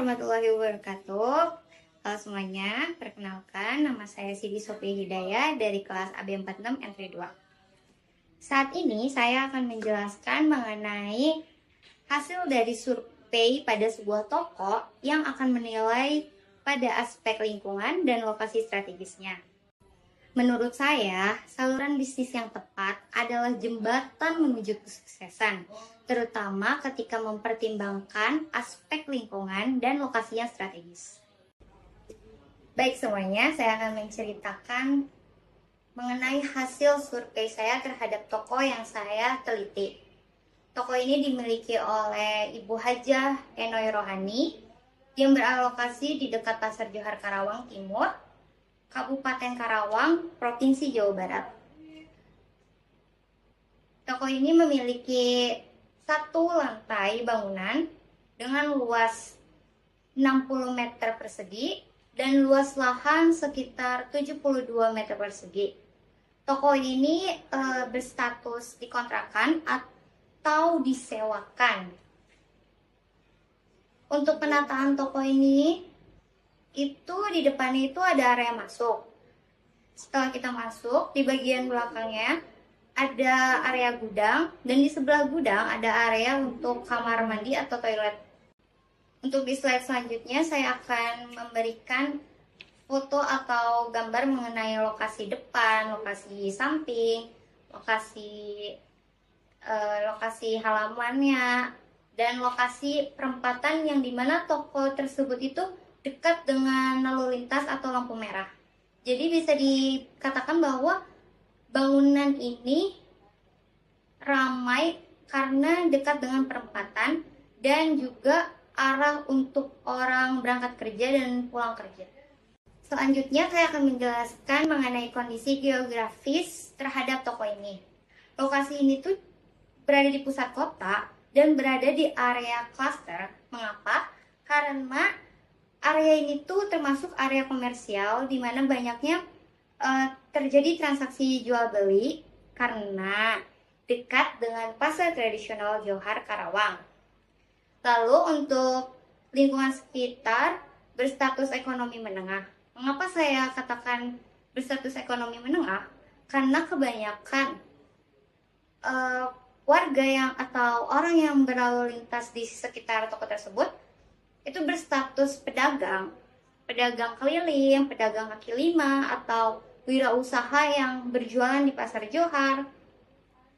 warahmatullahi wabarakatuh. Halo semuanya, perkenalkan nama saya Siti Sophia Hidayah dari kelas AB46 Entry 2. Saat ini saya akan menjelaskan mengenai hasil dari survei pada sebuah toko yang akan menilai pada aspek lingkungan dan lokasi strategisnya. Menurut saya, saluran bisnis yang tepat adalah jembatan menuju kesuksesan, terutama ketika mempertimbangkan aspek lingkungan dan lokasi yang strategis. Baik semuanya, saya akan menceritakan mengenai hasil survei saya terhadap toko yang saya teliti. Toko ini dimiliki oleh Ibu Hajah Enoy Rohani yang beralokasi di dekat Pasar Johar Karawang Timur, Kabupaten Karawang, Provinsi Jawa Barat. Toko ini memiliki satu lantai bangunan dengan luas 60 meter persegi dan luas lahan sekitar 72 meter persegi. Toko ini berstatus dikontrakan atau disewakan. Untuk penataan toko ini, itu di depannya itu ada area masuk. Setelah kita masuk, di bagian belakangnya ada area gudang, dan di sebelah gudang ada area untuk kamar mandi atau toilet. Untuk di slide selanjutnya saya akan memberikan foto atau gambar mengenai lokasi depan, lokasi samping, lokasi halamannya, dan lokasi perempatan yang dimana toko tersebut itu dekat dengan lalu lintas atau lampu merah. Jadi bisa dikatakan bahwa bangunan ini ramai karena dekat dengan perempatan dan juga arah untuk orang berangkat kerja dan pulang kerja. Selanjutnya saya akan menjelaskan mengenai kondisi geografis terhadap toko ini. Lokasi ini tuh berada di pusat kota dan berada di area klaster. Mengapa? Karena area ini tuh termasuk area komersial di mana banyaknya terjadi transaksi jual beli karena dekat dengan pasar tradisional Johar Karawang. Lalu untuk lingkungan sekitar berstatus ekonomi menengah. Mengapa saya katakan berstatus ekonomi menengah? Karena kebanyakan warga yang atau orang yang berlalu lintas di sekitar toko tersebut itu berstatus pedagang keliling, pedagang kaki lima, atau wirausaha yang berjualan di pasar Johar.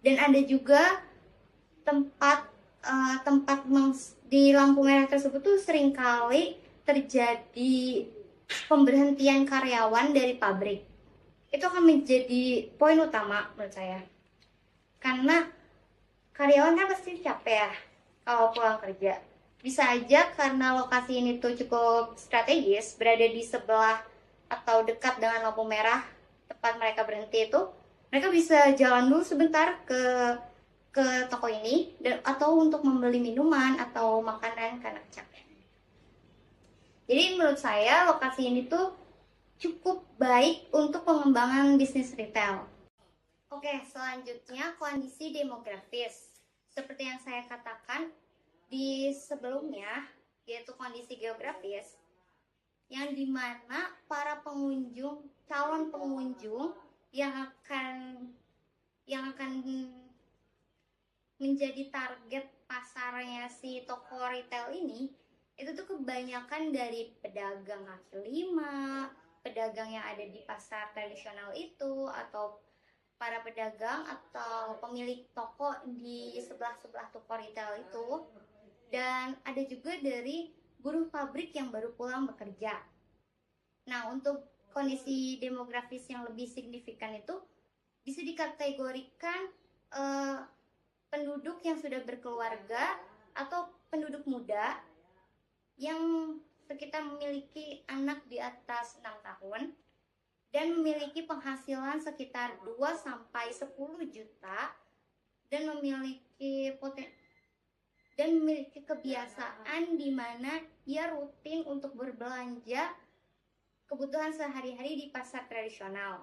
Dan ada juga tempat di lampu merah tersebut tuh seringkali terjadi pemberhentian karyawan dari pabrik. Itu akan menjadi poin utama menurut saya. Karena karyawan kan pasti capek ya kalau pulang kerja. Bisa aja karena lokasi ini tuh cukup strategis, berada di sebelah atau dekat dengan lampu merah tempat mereka berhenti itu, mereka bisa jalan dulu sebentar ke toko ini atau untuk membeli minuman atau makanan karena capek. Jadi menurut saya lokasi ini tuh cukup baik untuk pengembangan bisnis retail. Oke, selanjutnya kondisi demografis. Seperti yang saya katakan di sebelumnya, yaitu kondisi geografis, yang dimana para pengunjung, calon pengunjung yang akan menjadi target pasarnya si toko retail ini, itu tuh kebanyakan dari pedagang kaki lima, pedagang yang ada di pasar tradisional itu, atau para pedagang atau pemilik toko di sebelah-sebelah toko retail itu. Dan ada juga dari buruh pabrik yang baru pulang bekerja. Nah, untuk kondisi demografis yang lebih signifikan itu bisa dikategorikan penduduk yang sudah berkeluarga atau penduduk muda yang sekitar memiliki anak di atas 6 tahun dan memiliki penghasilan sekitar 2-10 juta dan memiliki kebiasaan di mana ia rutin untuk berbelanja kebutuhan sehari-hari di pasar tradisional.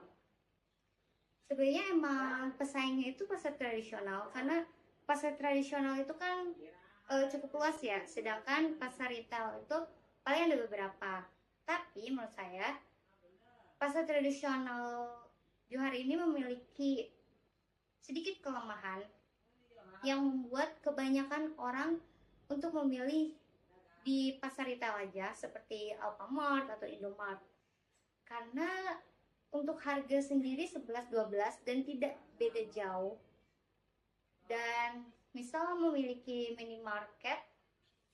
Sebenarnya emang pesaingnya itu pasar tradisional karena pasar tradisional itu kan cukup luas ya, sedangkan pasar retail itu paling ada beberapa. Tapi menurut saya pasar tradisional Johar ini memiliki sedikit kelemahan yang membuat kebanyakan orang untuk memilih di pasar retail aja seperti Alfamart atau Indomart. Karena untuk harga sendiri 11-12 dan tidak beda jauh. Dan misal memiliki minimarket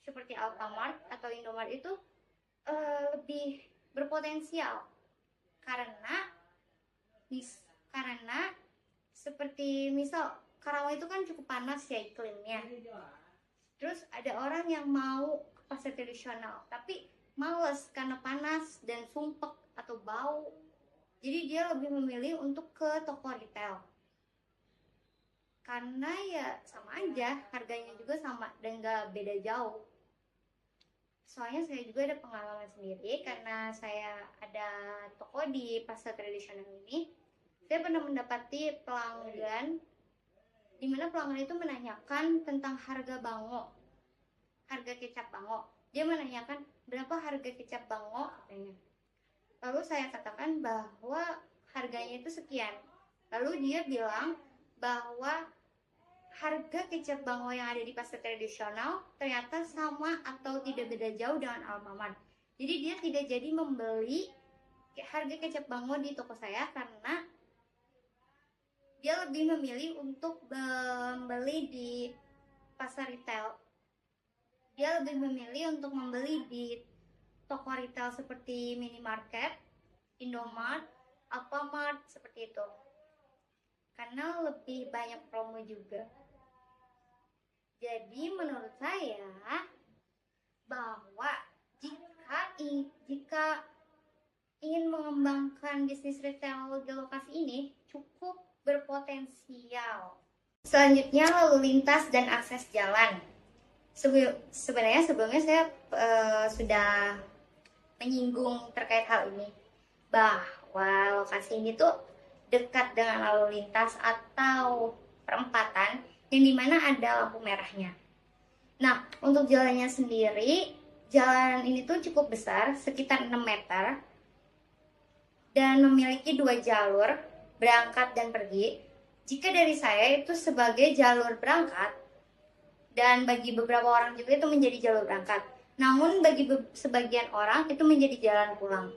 seperti Alfamart atau Indomart itu lebih berpotensial karena seperti misal Karawang itu kan cukup panas ya iklimnya. Terus ada orang yang mau ke pasar tradisional tapi males karena panas dan sumpek atau bau. Jadi dia lebih memilih untuk ke toko retail. Karena ya sama aja, harganya juga sama dan gak beda jauh. Soalnya saya juga ada pengalaman sendiri karena saya ada toko di pasar tradisional ini. Saya pernah mendapati pelanggan di mana pelanggan itu menanyakan tentang harga bango, harga kecap bango. Dia menanyakan berapa harga kecap bango katanya. Lalu saya katakan bahwa harganya itu sekian. Lalu dia bilang bahwa harga kecap bango yang ada di pasar tradisional ternyata sama atau tidak beda jauh dengan Alfamart. Jadi dia tidak jadi membeli harga kecap bango di toko saya karena dia lebih memilih untuk membeli di pasar retail. Dia lebih memilih untuk membeli di toko retail seperti minimarket, Indomart, Alfamart seperti itu. Karena lebih banyak promo juga. Jadi menurut saya bahwa jika ingin mengembangkan bisnis retail di lokasi ini cukup berpotensial. Selanjutnya lalu lintas dan akses jalan. Sebenarnya sebelumnya saya sudah menyinggung terkait hal ini bahwa lokasi ini tuh dekat dengan lalu lintas atau perempatan yang dimana ada lampu merahnya. Nah, untuk jalannya sendiri, jalan ini tuh cukup besar, sekitar 6 meter dan memiliki 2 jalur berangkat dan pergi. Jika dari saya itu sebagai jalur berangkat dan bagi beberapa orang juga itu menjadi jalur berangkat. Namun bagi sebagian orang itu menjadi jalan pulang.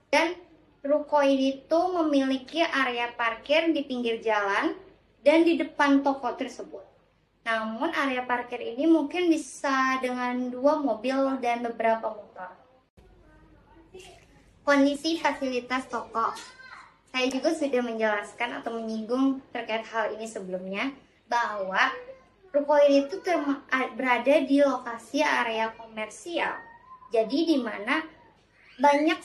Dan ruko ini tuh memiliki area parkir di pinggir jalan dan di depan toko tersebut. Namun area parkir ini mungkin bisa dengan 2 mobil dan beberapa motor. Kondisi fasilitas toko. Saya juga sudah menjelaskan atau menyinggung terkait hal ini sebelumnya bahwa ruko ini tuh berada di lokasi area komersial. Jadi di mana banyak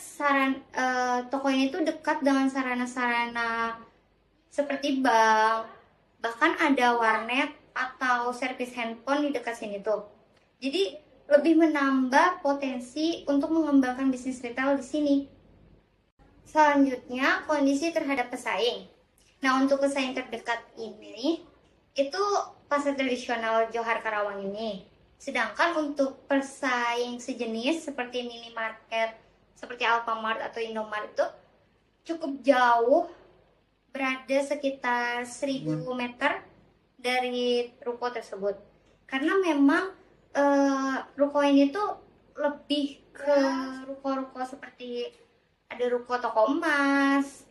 toko ini tuh dekat dengan sarana-sarana seperti bank, bahkan ada warnet atau servis handphone di dekat sini tuh. Jadi lebih menambah potensi untuk mengembangkan bisnis retail di sini. Selanjutnya, kondisi terhadap pesaing. Nah, untuk pesaing terdekat ini, itu pasar tradisional Johar Karawang ini. Sedangkan untuk pesaing sejenis seperti minimarket, seperti Alfamart atau Indomart itu cukup jauh, berada sekitar 1000 meter dari ruko tersebut. Karena memang ruko ini tuh lebih ke ruko-ruko seperti ada ruko toko emas,